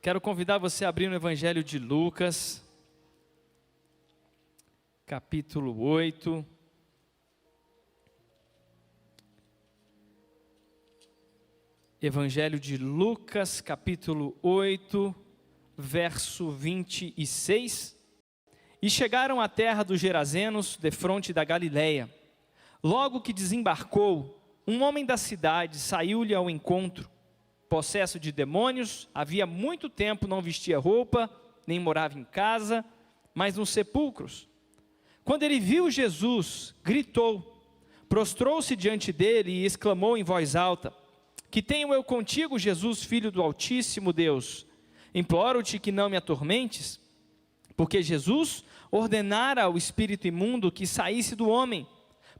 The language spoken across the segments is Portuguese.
Quero convidar você a abrir no Evangelho de Lucas, capítulo 8. Evangelho de Lucas, capítulo 8, verso 26. E chegaram à terra dos Gerazenos, defronte da Galileia. Logo que desembarcou, um homem da cidade saiu-lhe ao encontro, possesso de demônios, havia muito tempo não vestia roupa, nem morava em casa, mas nos sepulcros. Quando ele viu Jesus, gritou, prostrou-se diante dele e exclamou em voz alta: Que tenho eu contigo, Jesus, Filho do Altíssimo Deus? Imploro-te que não me atormentes. Porque Jesus ordenara ao espírito imundo que saísse do homem,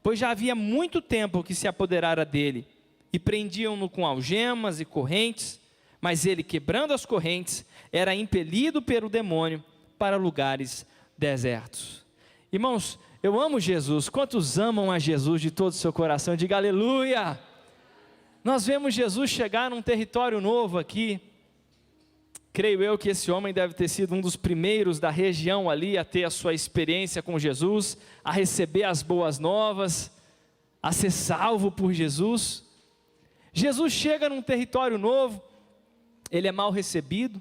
pois já havia muito tempo que se apoderara dele, e prendiam-no com algemas e correntes, mas ele, quebrando as correntes, era impelido pelo demônio para lugares desertos. Irmãos, eu amo Jesus. Quantos amam a Jesus de todo o seu coração? Diga aleluia! Nós vemos Jesus chegar num território novo aqui. Creio eu que esse homem deve ter sido um dos primeiros da região ali a ter a sua experiência com Jesus, a receber as boas novas, a ser salvo por Jesus. Jesus chega num território novo, ele é mal recebido,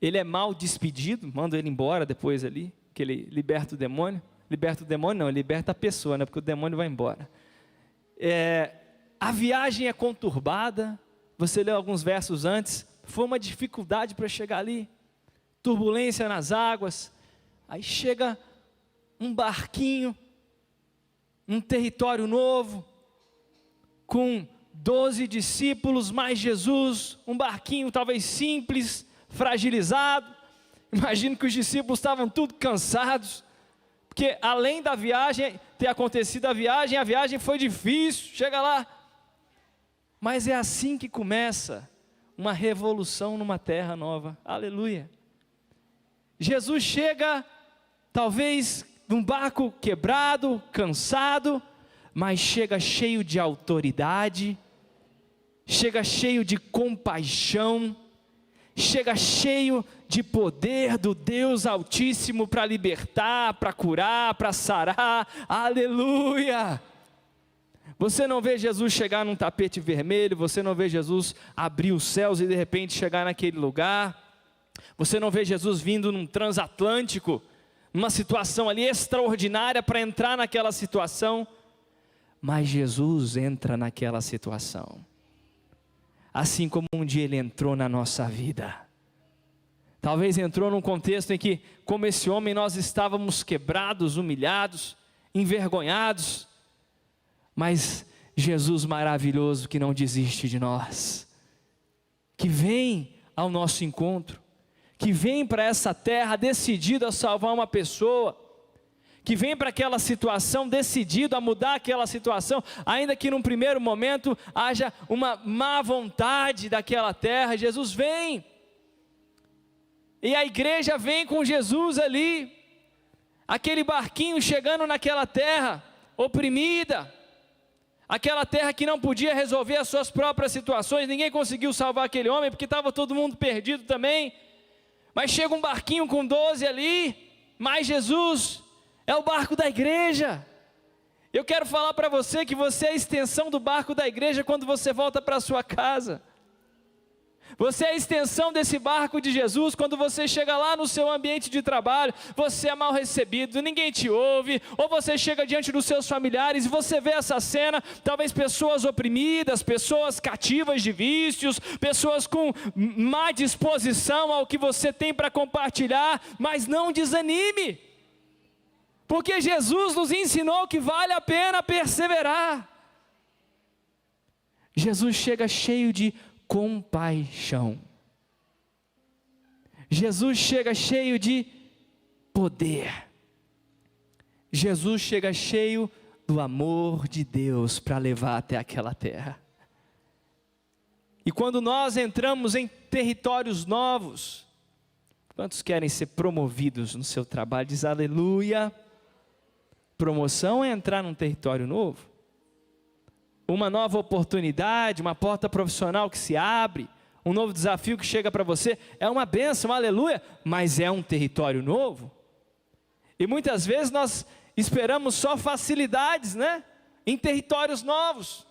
ele é mal despedido, manda ele embora depois ali, que ele liberta o demônio. Liberta o demônio não, ele liberta a pessoa, né? Porque o demônio vai embora. A viagem é conturbada, você leu alguns versos antes, foi uma dificuldade para chegar ali, turbulência nas águas, aí chega um barquinho, num território novo, com 12 discípulos, mais Jesus, um barquinho talvez simples, fragilizado. Imagino que os discípulos estavam tudo cansados, porque além da viagem, ter acontecido a viagem foi difícil, chega lá. Mas é assim que começa uma revolução numa terra nova, aleluia. Jesus chega, talvez num barco quebrado, cansado, mas chega cheio de autoridade, chega cheio de compaixão, chega cheio de poder do Deus Altíssimo para libertar, para curar, para sarar, aleluia. Você não vê Jesus chegar num tapete vermelho, você não vê Jesus abrir os céus e de repente chegar naquele lugar, você não vê Jesus vindo num transatlântico, numa situação ali extraordinária para entrar naquela situação, mas Jesus entra naquela situação, assim como um dia Ele entrou na nossa vida. Talvez entrou num contexto em que, como esse homem, nós estávamos quebrados, humilhados, envergonhados, mas Jesus maravilhoso que não desiste de nós, que vem ao nosso encontro, que vem para essa terra decidido a salvar uma pessoa, que vem para aquela situação decidido a mudar aquela situação, ainda que num primeiro momento haja uma má vontade daquela terra. Jesus vem, e a igreja vem com Jesus ali, aquele barquinho chegando naquela terra oprimida, aquela terra que não podia resolver as suas próprias situações, ninguém conseguiu salvar aquele homem, porque estava todo mundo perdido também, mas chega um barquinho com 12 ali, mais Jesus, é o barco da igreja. Eu quero falar para você que você é a extensão do barco da igreja quando você volta para a sua casa. Você é a extensão desse barco de Jesus quando você chega lá no seu ambiente de trabalho, você é mal recebido, ninguém te ouve, ou você chega diante dos seus familiares e você vê essa cena, talvez pessoas oprimidas, pessoas cativas de vícios, pessoas com má disposição ao que você tem para compartilhar, mas não desanime, porque Jesus nos ensinou que vale a pena perseverar. Jesus chega cheio de compaixão. Jesus chega cheio de poder. Jesus chega cheio do amor de Deus para levar até aquela terra. E quando nós entramos em territórios novos, quantos querem ser promovidos no seu trabalho? Diz aleluia. Promoção é entrar num território novo. Uma nova oportunidade, uma porta profissional que se abre, um novo desafio que chega para você, é uma bênção, aleluia, mas é um território novo. E muitas vezes nós esperamos só facilidades, né? Em territórios novos.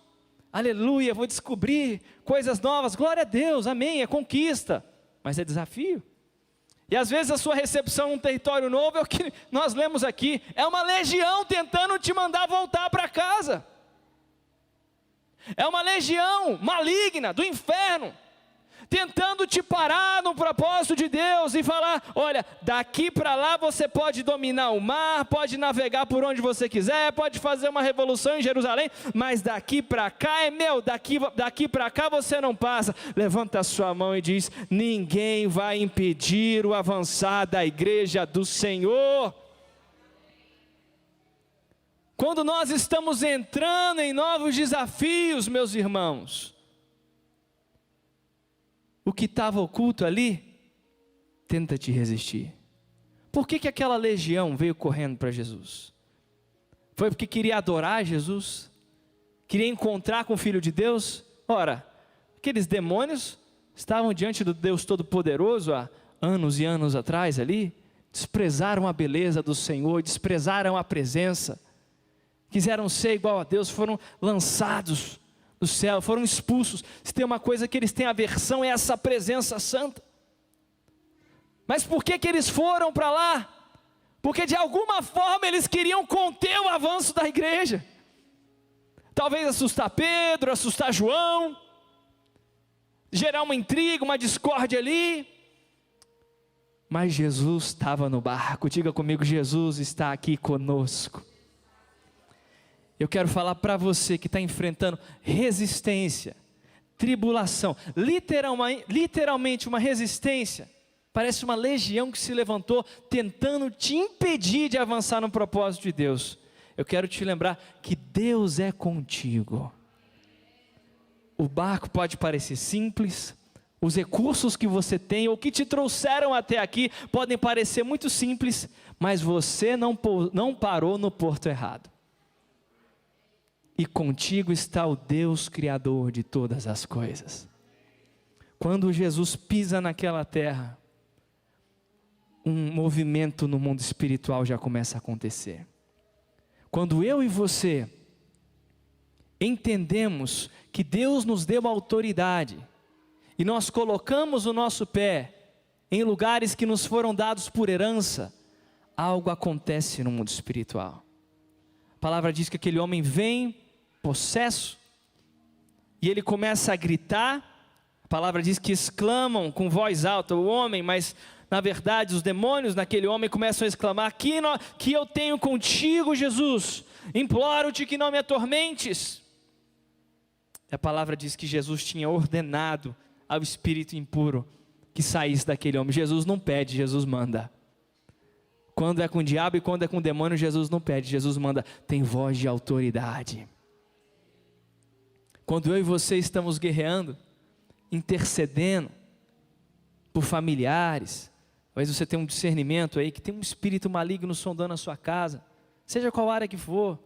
Aleluia, vou descobrir coisas novas, glória a Deus, amém, é conquista, mas é desafio. E às vezes a sua recepção num território novo é o que nós lemos aqui, é uma legião tentando te mandar voltar para casa. É uma legião maligna do inferno, tentando te parar no propósito de Deus e falar, olha, daqui para lá você pode dominar o mar, pode navegar por onde você quiser, pode fazer uma revolução em Jerusalém, mas daqui para cá é meu, daqui para cá você não passa. Levanta a sua mão e diz, ninguém vai impedir o avançar da igreja do Senhor. Quando nós estamos entrando em novos desafios, meus irmãos, o que estava oculto ali, tenta te resistir. Por que aquela legião veio correndo para Jesus? Foi porque queria adorar Jesus? Queria encontrar com o Filho de Deus? Ora, aqueles demônios estavam diante do Deus Todo-Poderoso há anos e anos atrás ali, desprezaram a beleza do Senhor, desprezaram a presença, quiseram ser igual a Deus, foram lançados do céu, foram expulsos. Se tem uma coisa que eles têm aversão, é essa presença santa. Mas por que eles foram para lá? Porque de alguma forma eles queriam conter o avanço da igreja. Talvez assustar Pedro, assustar João, gerar uma intriga, uma discórdia ali. Mas Jesus estava no barco. Diga comigo, Jesus está aqui conosco. Eu quero falar para você que está enfrentando resistência, tribulação, literalmente uma resistência, parece uma legião que se levantou tentando te impedir de avançar no propósito de Deus. Eu quero te lembrar que Deus é contigo. O barco pode parecer simples, os recursos que você tem ou que te trouxeram até aqui podem parecer muito simples, mas você não parou no porto errado. E contigo está o Deus Criador de todas as coisas. Quando Jesus pisa naquela terra, um movimento no mundo espiritual já começa a acontecer. Quando eu e você entendemos que Deus nos deu autoridade, e nós colocamos o nosso pé em lugares que nos foram dados por herança, algo acontece no mundo espiritual. A palavra diz que aquele homem vem possesso, e ele começa a gritar. A palavra diz que exclamam com voz alta, o homem, mas na verdade os demônios naquele homem começam a exclamar, que eu tenho contigo, Jesus, imploro-te que não me atormentes. A palavra diz que Jesus tinha ordenado ao espírito impuro que saísse daquele homem. Jesus não pede, Jesus manda. Quando é com o diabo e quando é com o demônio, Jesus não pede, Jesus manda. Tem voz de autoridade. Quando eu e você estamos guerreando, intercedendo por familiares, talvez você tenha um discernimento aí, que tem um espírito maligno sondando a sua casa, seja qual área que for,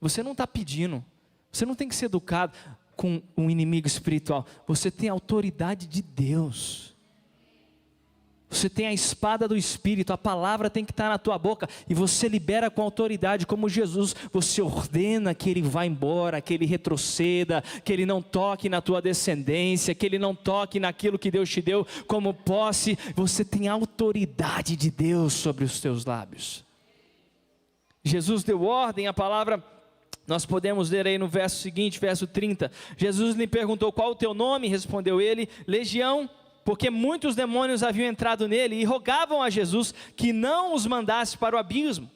você não está pedindo, você não tem que ser educado com um inimigo espiritual, você tem a autoridade de Deus. Você tem a espada do Espírito, a palavra tem que estar na tua boca, e você libera com autoridade, como Jesus, você ordena que ele vá embora, que ele retroceda, que ele não toque na tua descendência, que ele não toque naquilo que Deus te deu como posse. Você tem a autoridade de Deus sobre os teus lábios. Jesus deu ordem, a palavra, nós podemos ler aí no verso seguinte, verso 30, Jesus lhe perguntou, qual o teu nome? Respondeu ele, Legião, porque muitos demônios haviam entrado nele e rogavam a Jesus que não os mandasse para o abismo.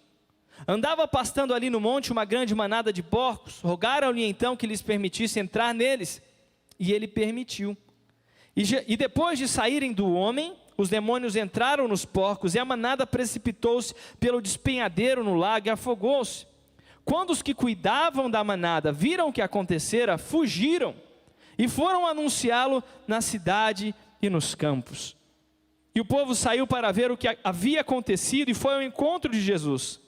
Andava pastando ali no monte uma grande manada de porcos, rogaram-lhe então que lhes permitisse entrar neles, e ele permitiu. E depois de saírem do homem, os demônios entraram nos porcos, e a manada precipitou-se pelo despenhadeiro no lago e afogou-se. Quando os que cuidavam da manada viram o que acontecera, fugiram, e foram anunciá-lo na cidade e nos campos. E o povo saiu para ver o que havia acontecido e foi ao encontro de Jesus.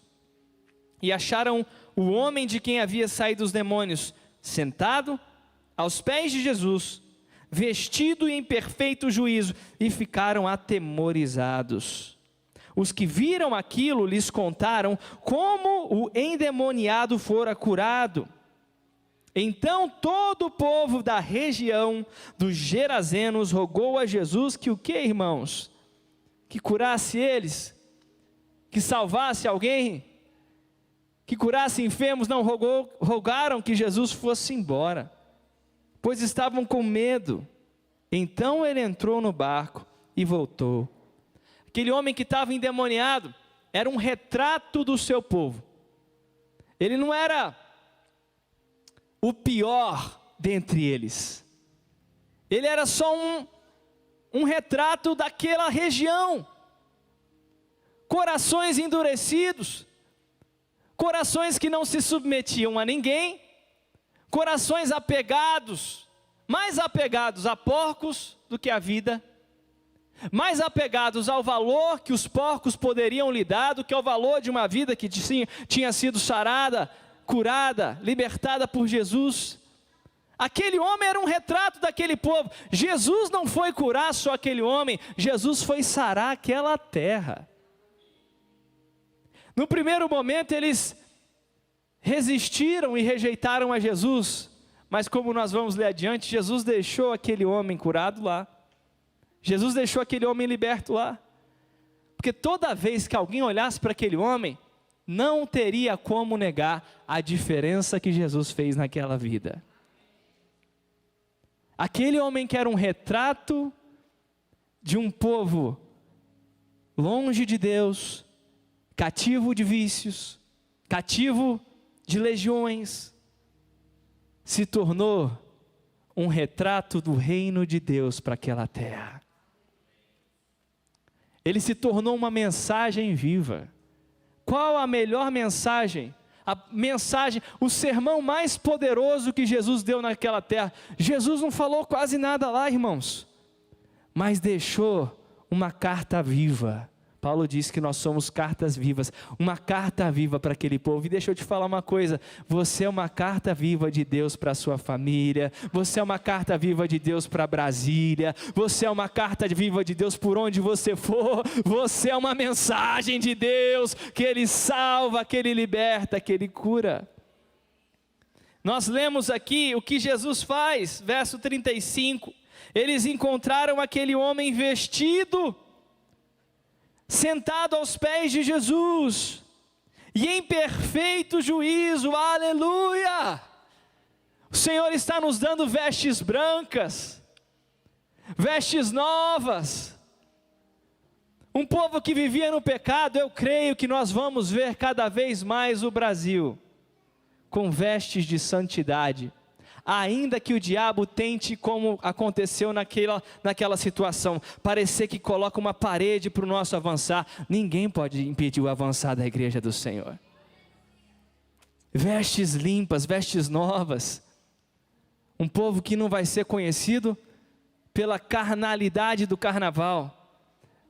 E acharam o homem de quem havia saído os demônios, sentado aos pés de Jesus, vestido e em perfeito juízo, e ficaram atemorizados. Os que viram aquilo lhes contaram como o endemoniado fora curado. Então todo o povo da região dos Gerazenos rogou a Jesus que o que, irmãos? Que curasse eles, que salvasse alguém, que curasse enfermos. Não, rogaram que Jesus fosse embora, pois estavam com medo. Então ele entrou no barco e voltou. Aquele homem que estava endemoniado era um retrato do seu povo. Ele não era o pior dentre eles. Ele era só um retrato daquela região. Corações endurecidos, corações que não se submetiam a ninguém, corações apegados, mais apegados a porcos do que a vida, mais apegados ao valor que os porcos poderiam lhe dar do que ao valor de uma vida que tinha sido sarada, curada, libertada por Jesus. Aquele homem era um retrato daquele povo. Jesus não foi curar só aquele homem, Jesus foi sarar aquela terra. No primeiro momento eles resistiram e rejeitaram a Jesus, mas como nós vamos ler adiante, Jesus deixou aquele homem curado lá, Jesus deixou aquele homem liberto lá, porque toda vez que alguém olhasse para aquele homem, não teria como negar a diferença que Jesus fez naquela vida. Aquele homem que era um retrato de um povo longe de Deus, cativo de vícios, cativo de legiões, se tornou um retrato do reino de Deus para aquela terra. Ele se tornou uma mensagem viva. Qual a melhor mensagem? A mensagem, o sermão mais poderoso que Jesus deu naquela terra. Jesus não falou quase nada lá, irmãos, mas deixou uma carta viva. Paulo diz que nós somos cartas vivas, uma carta viva para aquele povo. E deixa eu te falar uma coisa, você é uma carta viva de Deus para a sua família, você é uma carta viva de Deus para Brasília, você é uma carta viva de Deus por onde você for, você é uma mensagem de Deus, que Ele salva, que Ele liberta, que Ele cura. Nós lemos aqui o que Jesus faz, verso 35, eles encontraram aquele homem vestido, sentado aos pés de Jesus, e em perfeito juízo, aleluia! O Senhor está nos dando vestes brancas, vestes novas. Um povo que vivia no pecado, eu creio que nós vamos ver cada vez mais o Brasil com vestes de santidade. Ainda que o diabo tente, como aconteceu naquela situação, parecer que coloca uma parede para o nosso avançar, ninguém pode impedir o avançar da igreja do Senhor. Vestes limpas, vestes novas, um povo que não vai ser conhecido pela carnalidade do carnaval,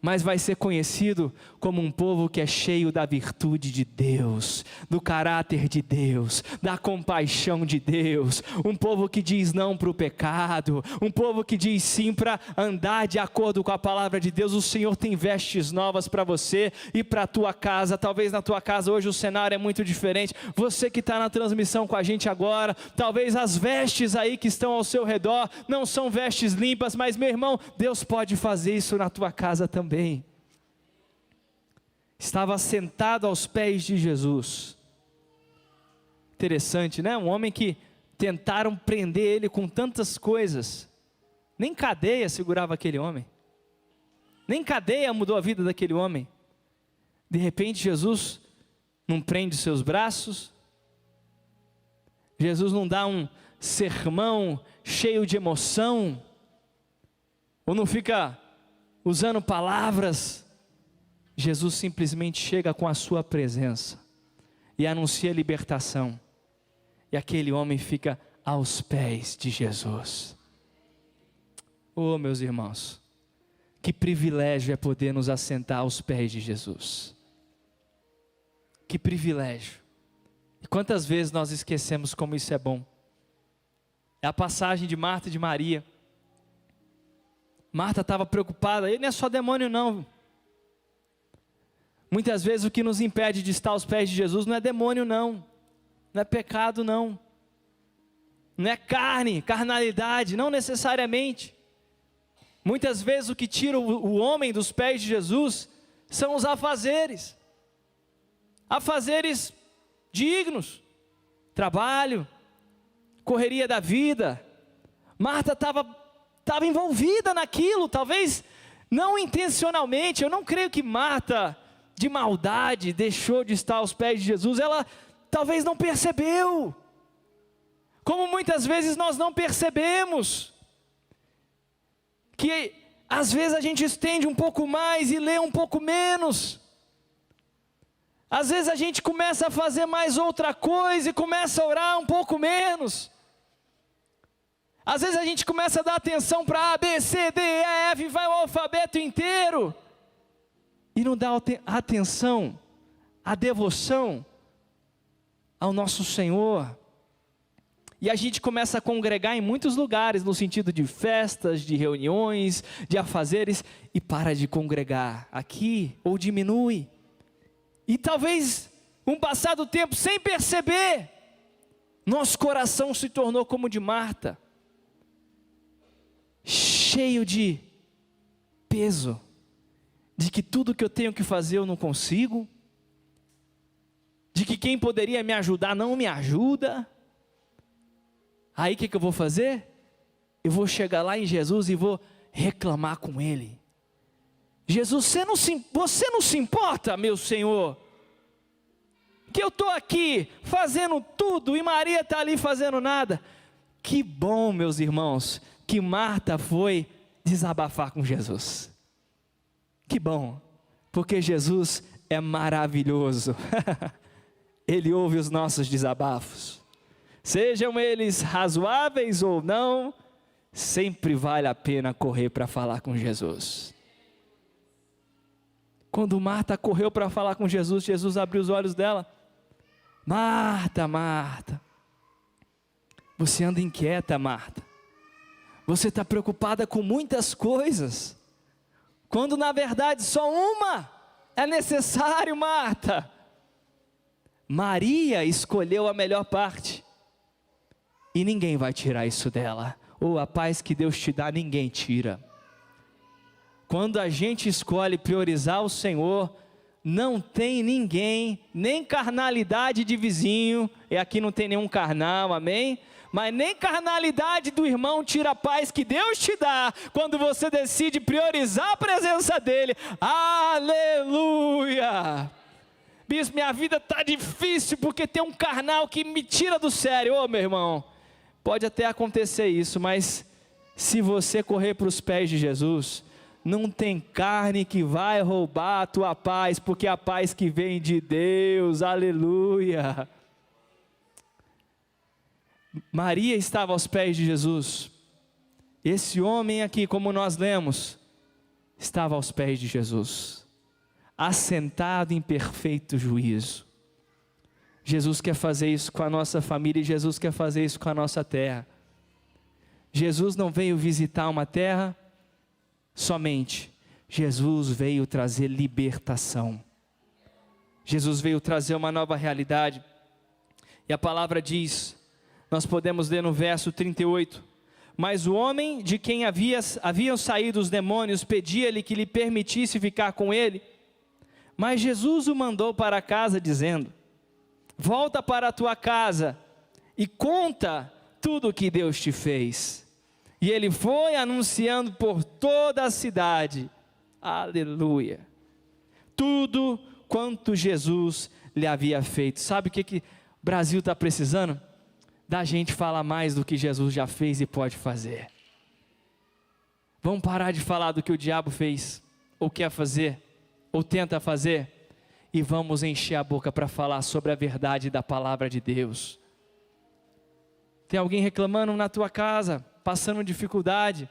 mas vai ser conhecido como um povo que é cheio da virtude de Deus, do caráter de Deus, da compaixão de Deus, um povo que diz não para o pecado, um povo que diz sim para andar de acordo com a palavra de Deus. O Senhor tem vestes novas para você e para a tua casa. Talvez na tua casa hoje o cenário é muito diferente, você que está na transmissão com a gente agora, talvez as vestes aí que estão ao seu redor não são vestes limpas, mas meu irmão, Deus pode fazer isso na tua casa também. Estava sentado aos pés de Jesus. Interessante, né? Um homem que tentaram prender ele com tantas coisas, nem cadeia segurava aquele homem, nem cadeia mudou a vida daquele homem. De repente Jesus não prende os seus braços, Jesus não dá um sermão cheio de emoção, ou não fica usando palavras. Jesus simplesmente chega com a sua presença e anuncia a libertação, e aquele homem fica aos pés de Jesus. Oh, meus irmãos, que privilégio é poder nos assentar aos pés de Jesus, que privilégio, e quantas vezes nós esquecemos como isso é bom. É a passagem de Marta e de Maria. Marta estava preocupada, ele não é só demônio não. Muitas vezes o que nos impede de estar aos pés de Jesus não é demônio não, não é pecado não, não é carne, carnalidade, não necessariamente. Muitas vezes o que tira o homem dos pés de Jesus são os afazeres dignos, trabalho, correria da vida. Marta estava envolvida naquilo, talvez não intencionalmente. Eu não creio que Marta, de maldade, deixou de estar aos pés de Jesus. Ela talvez não percebeu, como muitas vezes nós não percebemos, que às vezes a gente estende um pouco mais e lê um pouco menos. Às vezes a gente começa a fazer mais outra coisa e começa a orar um pouco menos. Às vezes a gente começa a dar atenção para A, B, C, D, E, F, vai o alfabeto inteiro, e não dá atenção, a devoção ao nosso Senhor. E a gente começa a congregar em muitos lugares, no sentido de festas, de reuniões, de afazeres, e para de congregar aqui, ou diminui. E talvez, um passado tempo, sem perceber, nosso coração se tornou como o de Marta, cheio de peso, de que tudo que eu tenho que fazer eu não consigo, de que quem poderia me ajudar não me ajuda. Aí o que eu vou fazer? Eu vou chegar lá em Jesus e vou reclamar com Ele. Jesus, você não se importa, meu Senhor, que eu estou aqui fazendo tudo e Maria está ali fazendo nada? Que bom, meus irmãos, que Marta foi desabafar com Jesus. Que bom, porque Jesus é maravilhoso. Ele ouve os nossos desabafos. Sejam eles razoáveis ou não, sempre vale a pena correr para falar com Jesus. Quando Marta correu para falar com Jesus, Jesus abriu os olhos dela. Marta, Marta, você anda inquieta, Marta. Você está preocupada com muitas coisas, quando na verdade só uma é necessário, Marta. Maria escolheu a melhor parte, e ninguém vai tirar isso dela. Ou a paz que Deus te dá, ninguém tira. Quando a gente escolhe priorizar o Senhor, não tem ninguém, nem carnalidade de vizinho, e aqui não tem nenhum carnal, amém? Mas nem carnalidade do irmão tira a paz que Deus te dá, quando você decide priorizar a presença dEle. Aleluia! Bispo, minha vida está difícil, porque tem um carnal que me tira do sério. Ô meu irmão, pode até acontecer isso, mas se você correr para os pés de Jesus, não tem carne que vai roubar a tua paz, porque a paz que vem de Deus, aleluia. Maria estava aos pés de Jesus. Esse homem aqui, como nós lemos, estava aos pés de Jesus, assentado em perfeito juízo. Jesus quer fazer isso com a nossa família, e Jesus quer fazer isso com a nossa terra. Jesus não veio visitar uma terra somente, Jesus veio trazer libertação. Jesus veio trazer uma nova realidade. E a palavra diz, nós podemos ler no verso 38, mas o homem de quem haviam saído os demônios pedia-lhe que lhe permitisse ficar com ele, mas Jesus o mandou para casa dizendo, volta para a tua casa e conta tudo o que Deus te fez. E ele foi anunciando por toda a cidade, aleluia, tudo quanto Jesus lhe havia feito. Sabe o que o Brasil está precisando? Da gente falar mais do que Jesus já fez e pode fazer. Vamos parar de falar do que o diabo fez, ou quer fazer, ou tenta fazer, e vamos encher a boca para falar sobre a verdade da palavra de Deus. Tem alguém reclamando na tua casa, passando dificuldade?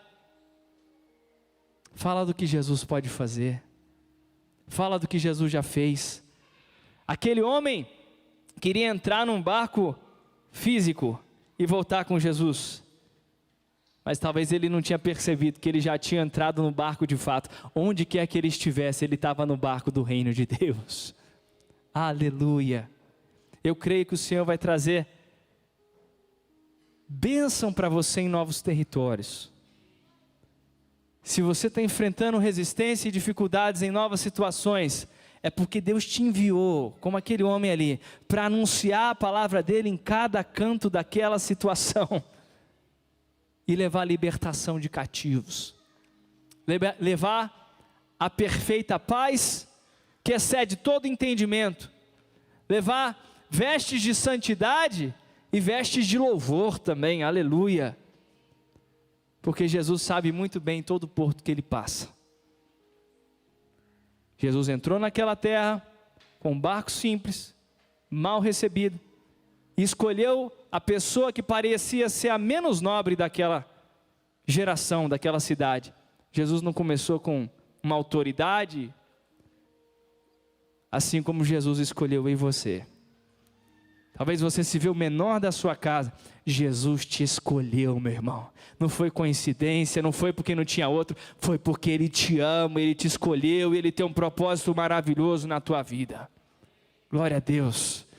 Fala do que Jesus pode fazer. Fala do que Jesus já fez. Aquele homem queria entrar num barco físico e voltar com Jesus. Mas talvez ele não tinha percebido que ele já tinha entrado no barco de fato. Onde quer que ele estivesse, ele estava no barco do reino de Deus. Aleluia. Eu creio que o Senhor vai trazer bênção para você em novos territórios. Se você está enfrentando resistência e dificuldades em novas situações, é porque Deus te enviou, como aquele homem ali, para anunciar a palavra dele em cada canto daquela situação. E levar a libertação de cativos. Levar a perfeita paz, que excede todo entendimento. Levar vestes de santidade e vestes de louvor também, aleluia. Porque Jesus sabe muito bem todo o porto que ele passa. Jesus entrou naquela terra com um barco simples, mal recebido, e escolheu a pessoa que parecia ser a menos nobre daquela geração, daquela cidade. Jesus não começou com uma autoridade, assim como Jesus escolheu eu e você. Talvez você se vê o menor da sua casa. Jesus te escolheu, meu irmão. Não foi coincidência, não foi porque não tinha outro, foi porque Ele te ama, Ele te escolheu, e Ele tem um propósito maravilhoso na tua vida. Glória a Deus.